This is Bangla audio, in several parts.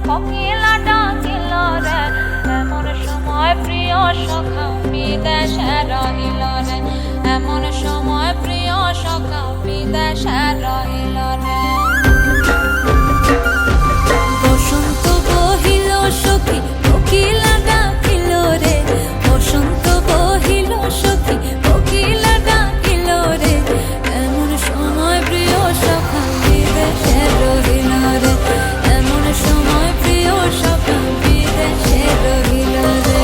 কোকিলা ডাকিল রে, এমন সময় প্রিয় সখা বিদেশে রহিল রে, এমন সময় প্রিয় সখা বিদেশে রহিল রে। বসন্ত বহিল সখী কোকিলা ডাকিল রে, বসন্ত বহিল সখী কোকিলা ডাকিল রে, এমন সময় প্রিয় সখা বিদেশে রহিল রে, এমন সময় প্রিয় সখা বিদেশে রহিল রে।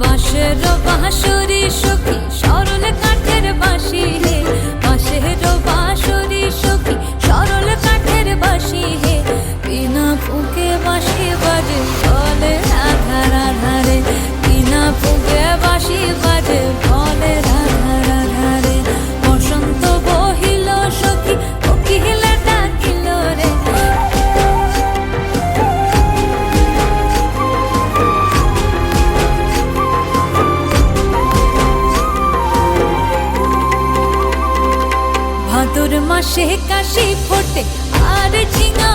বাঁশের বাঁশরি সখী সরল কাঠের বাঁশি হে, বাঁশের বাঁশরি সখী সরল কাঠের বাঁশি হে, বিনা ফুঁকে বাঁশি বাজে বলে রাধা রাধা রে, বিনা ফুঁকে বাঁশি বাজে বলে রাধা রাধা রে। বসন্ত বহিল সখী কোকিলা ডাকিল রে, ভাদর মাসে কাশি ফোটে আর ঝিঙা